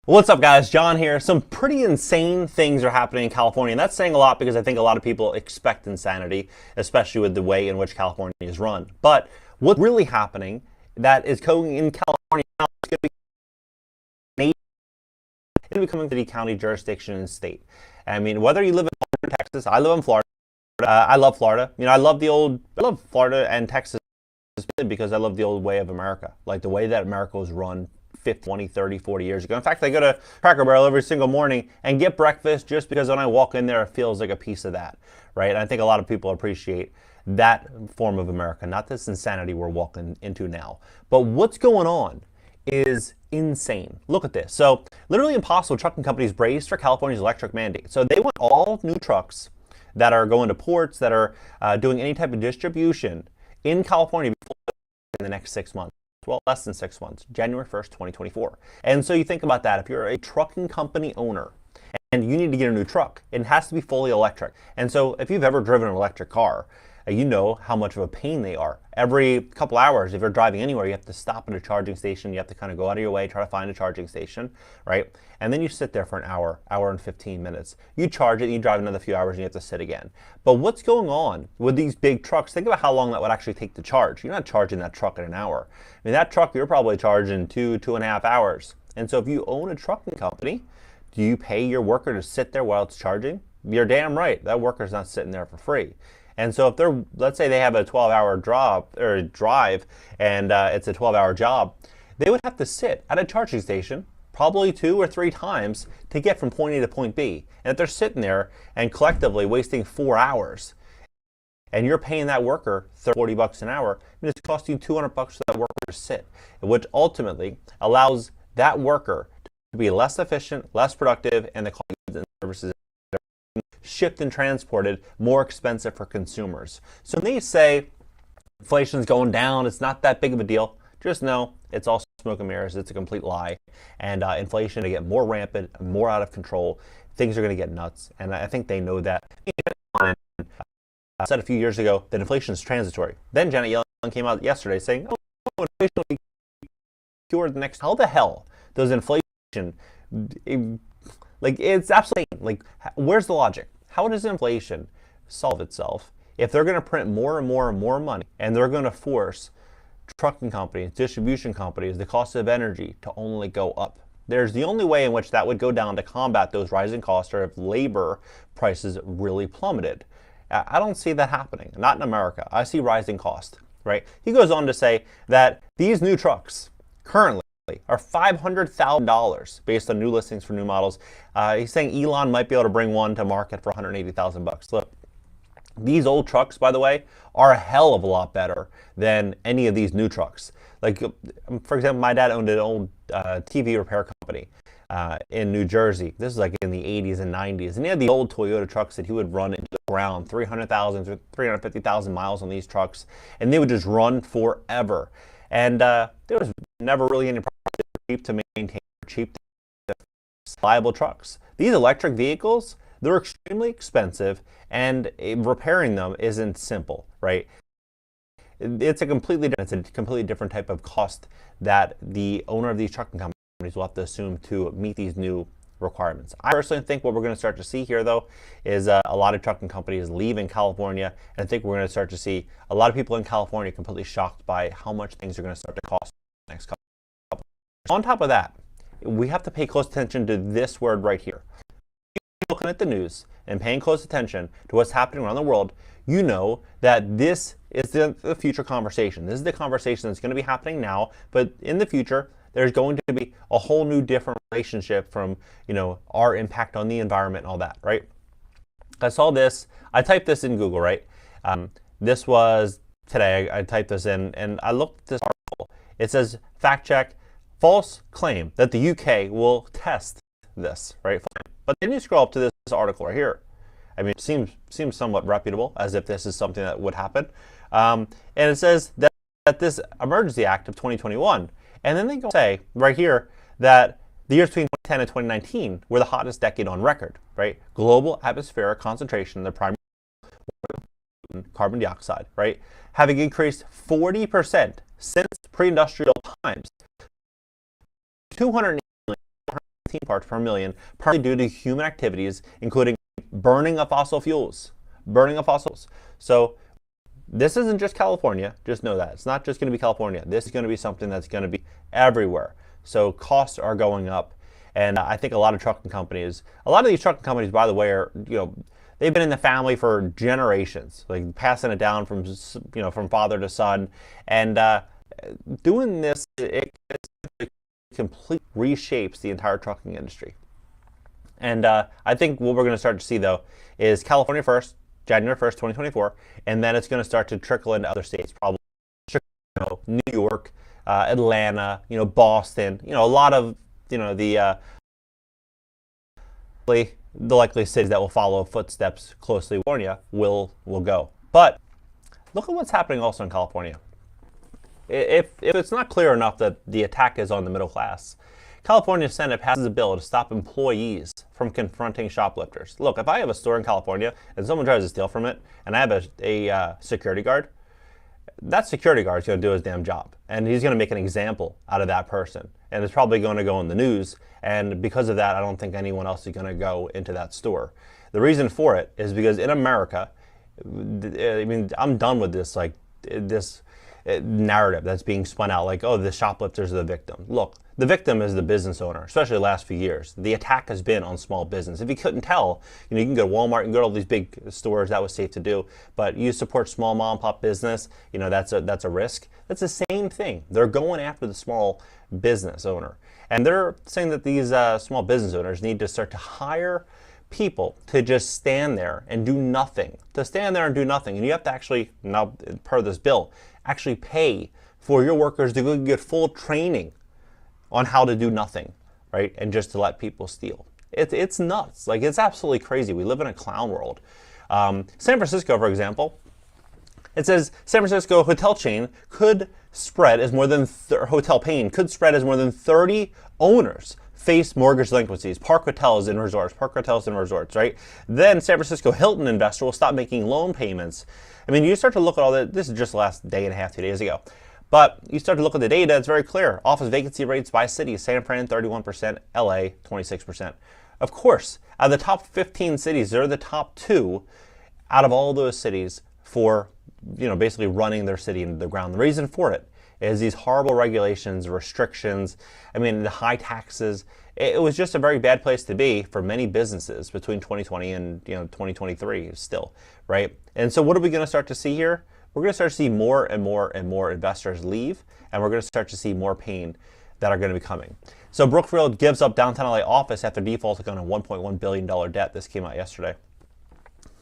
What's up, guys? John here. Some pretty insane things are happening in California, and that's saying a lot because I think a lot of people expect insanity, especially with the way in which California is run. But what's really happening that is going in California now is going to be becoming the county jurisdiction and state. I mean, whether you live in Texas, I live in Florida. I love Florida. You know, I love Florida and Texas because I love the old way of America, like the way that America was run 50, 20, 30, 40 years ago. In fact, I go to Cracker Barrel every single morning and get breakfast just because when I walk in there, it feels like a piece of that, right? And I think a lot of people appreciate that form of America, not this insanity we're walking into now. But what's going on is insane. Look at this. So literally impossible trucking companies braced for California's electric mandate. So they want all new trucks that are going to ports, that are doing any type of distribution in California in the next 6 months. Well, less than 6 months, January 1st, 2024. And so you think about that. If you're a trucking company owner and you need to get a new truck, it has to be fully electric. And so if you've ever driven an electric car, you know how much of a pain they are. Every couple hours, if you're driving anywhere, you have to stop at a charging station. You have to kind of go out of your way, try to find a charging station, right? And then you sit there for an hour and 15 minutes. You charge it, and you drive another few hours, and you have to sit again. But what's going on with these big trucks? Think about how long that would actually take to charge. You're not charging that truck in an hour. I mean, that truck, you're probably charging 2.5 hours. And so if you own a trucking company, do you pay your worker to sit there while it's charging? You're damn right. That worker's not sitting there for free. And so if they're, let's say they have a 12-hour drive and it's a 12-hour job, they would have to sit at a charging station probably 2 or 3 times to get from point A to point B. And if they're sitting there and collectively wasting 4 hours, and you're paying that worker $40 an hour, it's costing you $200 for that worker to sit, which ultimately allows that worker to be less efficient, less productive, and the cost of services shipped and transported more expensive for consumers. So when they say inflation's going down, it's not that big of a deal, just know it's all smoke and mirrors. It's a complete lie. And inflation to get more rampant, more out of control. Things are going to get nuts. And I think they know that. I said a few years ago that inflation is transitory. Then Janet Yellen came out yesterday saying, oh, inflation will be cured the next. How the hell does inflation, like, it's absolutely, like, where's the logic? How does inflation solve itself if they're going to print more and more and more money and they're going to force trucking companies, distribution companies, the cost of energy to only go up? There's the only way in which that would go down to combat those rising costs or if labor prices really plummeted. I don't see that happening, not in America. I see rising costs, right? He goes on to say that these new trucks currently are $500,000 based on new listings for new models. He's saying Elon might be able to bring one to market for $180,000. Look, these old trucks, by the way, are a hell of a lot better than any of these new trucks. Like, for example, my dad owned an old TV repair company in New Jersey. This is like in the 80s and 90s. And he had the old Toyota trucks that he would run into the ground, 300,000, 350,000 miles on these trucks, and they would just run forever. And there was never really any problem. Cheap to maintain, cheap to reliable trucks. These electric vehicles, they're extremely expensive, and repairing them isn't simple, right? It's a completely different type of cost that the owner of these trucking companies will have to assume to meet these new requirements. I personally think what we're going to start to see here, though, is a lot of trucking companies leaving California, and I think we're going to start to see a lot of people in California completely shocked by how much things are going to start to cost in the next couple. On top of that, we have to pay close attention to this word right here. Looking at the news and paying close attention to what's happening around the world, you know that this is the future conversation. This is the conversation that's going to be happening now, but in the future, there's going to be a whole new different relationship from, you know, our impact on the environment and all that, right? I saw this, I typed this in Google, right? This was today, I typed this in and I looked at this article. It says, fact check, false claim that the UK will test this, right? But then you scroll up to this article right here. I mean, it seems somewhat reputable, as if this is something that would happen. And it says that this Emergency Act of 2021, and then they go say right here that the years between 2010 and 2019 were the hottest decade on record, right? Global atmospheric concentration, the primary carbon dioxide, right, having increased 40% since pre-industrial times, 218 parts per million, partly due to human activities, including burning of fossil fuels. So this isn't just California. Just know that. It's not just going to be California. This is going to be something that's going to be everywhere. So costs are going up. And I think a lot of these trucking companies, by the way, are, they've been in the family for generations, like passing it down from father to son. And doing this, it completely reshapes the entire trucking industry. And I think what we're going to start to see, though, is California first, January 1st, 2024, and then it's going to start to trickle into other states, probably Chicago, New York, Atlanta, Boston, a lot of, the likely cities that will follow footsteps closely. California will go. But look at what's happening also in California. If it's not clear enough that the attack is on the middle class, California Senate passes a bill to stop employees from confronting shoplifters. Look, if I have a store in California and someone tries to steal from it, and I have a security guard, that security guard is going to do his damn job. And he's going to make an example out of that person. And it's probably going to go in the news. And because of that, I don't think anyone else is going to go into that store. The reason for it is because in America, I mean, I'm done with this, this narrative that's being spun out, like, oh, the shoplifters are the victim. Look, the victim is the business owner, especially the last few years. The attack has been on small business. If you couldn't tell, you can go to Walmart and go to all these big stores. That was safe to do. But you support small mom and pop business, that's a risk. That's the same thing. They're going after the small business owner. And they're saying that these small business owners need to start to hire people to just stand there and do nothing. And you have to actually, now per this bill, actually pay for your workers to go get full training on how to do nothing, right? And just to let people steal. It's nuts. Like, it's absolutely crazy. We live in a clown world. San Francisco, for example, it says San Francisco hotel chain could spread as more than hotel chain could spread as more than 30 owners face mortgage delinquencies. Park hotels and resorts, right? Then San Francisco Hilton investor will stop making loan payments. I mean, you start to look at all that. This is just the last day and a half, 2 days ago. But you start to look at the data, it's very clear. Office vacancy rates by city, San Fran 31%, LA 26%. Of course, out of the top 15 cities, they're the top 2 out of all those cities for, basically running their city into the ground. The reason for it is these horrible regulations, restrictions, the high taxes. It was just a very bad place to be for many businesses between 2020 and 2023 still, right? And so what are we going to start to see here? We're going to start to see more and more investors leave, and we're going to start to see more pain that are going to be coming. So Brookfield gives up downtown LA office after defaulting on a $1.1 billion debt. This came out yesterday.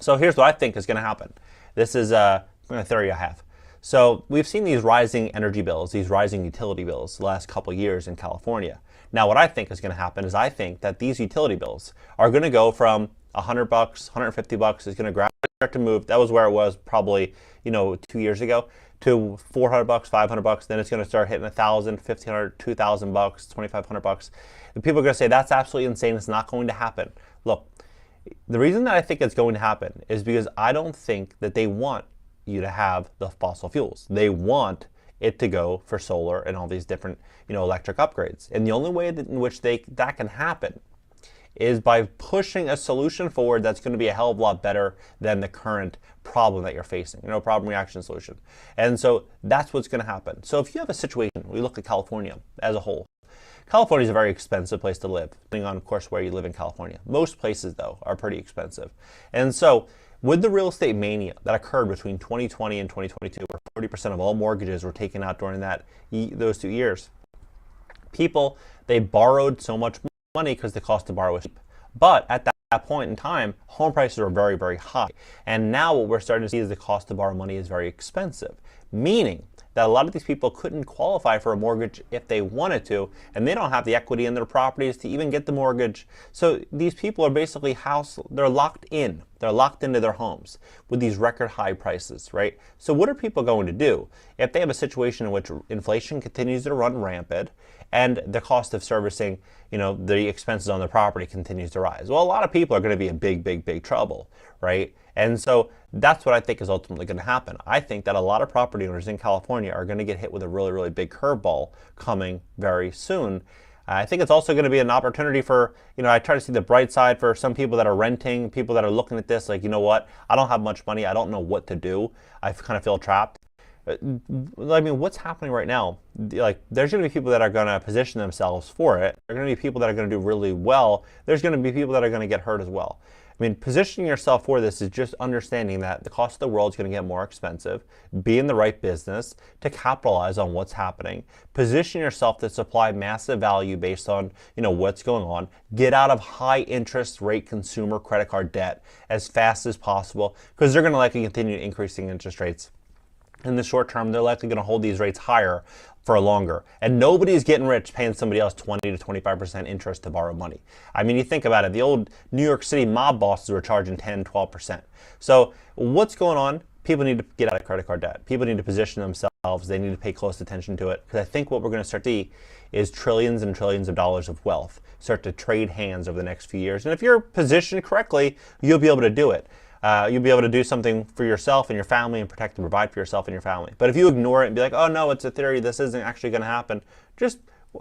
So here's what I think is going to happen. This is a theory I have. So we've seen these rising energy bills, these rising utility bills the last couple years in California. Now what I think is going to happen is I think that these utility bills are going to go from $100, $150 is going to gradually start to move. That was where it was probably 2 years ago, to $400, $500. Then it's going to start hitting $1,000, $1,500, $2,000, $2,500. And people are going to say that's absolutely insane. It's not going to happen. Look, the reason that I think it's going to happen is because I don't think that they want you to have the fossil fuels. They want it to go for solar and all these different electric upgrades. And the only way in which that can happen is by pushing a solution forward that's going to be a hell of a lot better than the current problem that you're facing, problem reaction solution. And so that's what's going to happen. So if you have a situation, we look at California as a whole. California is a very expensive place to live, depending on, of course, where you live in California. Most places, though, are pretty expensive. And so with the real estate mania that occurred between 2020 and 2022, where 40% of all mortgages were taken out during those 2 years, people, they borrowed so much money because the cost to borrow was cheap. But at that point in time, home prices were very, very high. And now what we're starting to see is the cost to borrow money is very expensive, meaning that a lot of these people couldn't qualify for a mortgage if they wanted to, and they don't have the equity in their properties to even get the mortgage. So these people are basically they're locked in. They're locked into their homes with these record high prices, right? So what are people going to do if they have a situation in which inflation continues to run rampant and the cost of servicing, the expenses on their property continues to rise? Well, a lot of people are going to be in big trouble, right? And so that's what I think is ultimately going to happen. I think that a lot of property owners in California are going to get hit with a really big curveball coming very soon. I think it's also going to be an opportunity for, I try to see the bright side for some people that are renting, people that are looking at this like, you know what, I don't have much money, I don't know what to do, I kind of feel trapped. I mean, what's happening right now? Like, there's going to be people that are going to position themselves for it. There are going to be people that are going to do really well. There's going to be people that are going to get hurt as well. I mean, positioning yourself for this is just understanding that the cost of the world is going to get more expensive. Be in the right business to capitalize on what's happening. Position yourself to supply massive value based on, what's going on. Get out of high interest rate consumer credit card debt as fast as possible, because they're going to likely continue increasing interest rates. In the short term, they're likely going to hold these rates higher for longer. And nobody's getting rich paying somebody else 20 to 25% interest to borrow money. I mean, you think about it, the old New York City mob bosses were charging 10, 12%. So what's going on? People need to get out of credit card debt. People need to position themselves. They need to pay close attention to it. Because I think what we're going to start to see is trillions and trillions of dollars of wealth start to trade hands over the next few years. And if you're positioned correctly, you'll be able to do it. You'll be able to do something for yourself and your family and protect and provide for yourself and your family. But if you ignore it and be like, oh no, it's a theory, this isn't actually going to happen,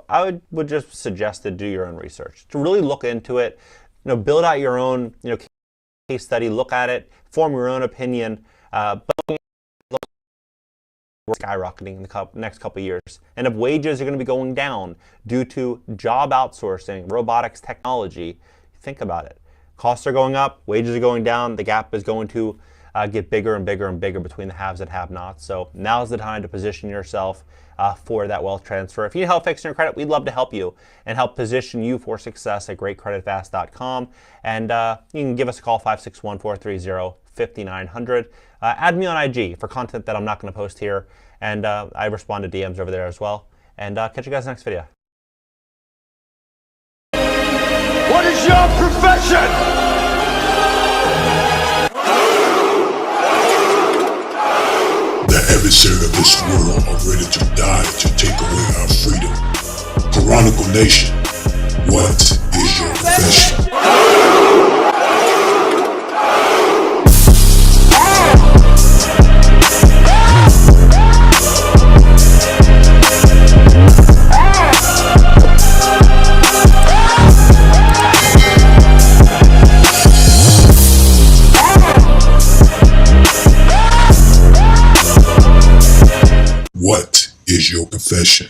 I would just suggest to do your own research, to really look into it, build out your own case study, look at it, form your own opinion, but skyrocketing in the next couple of years. And if wages are going to be going down due to job outsourcing, robotics, technology, think about it. Costs are going up, wages are going down, the gap is going to get bigger and bigger and bigger between the haves and have-nots. So now's the time to position yourself for that wealth transfer. If you need help fixing your credit, we'd love to help you and help position you for success at greatcreditfast.com. And you can give us a call, 561-430-5900. Add me on IG for content that I'm not going to post here. And I respond to DMs over there as well. And catch you guys next video. What is your profession? The adversary of this world are ready to die to take away our freedom. Chronicle Nation, what is your profession? What is your profession?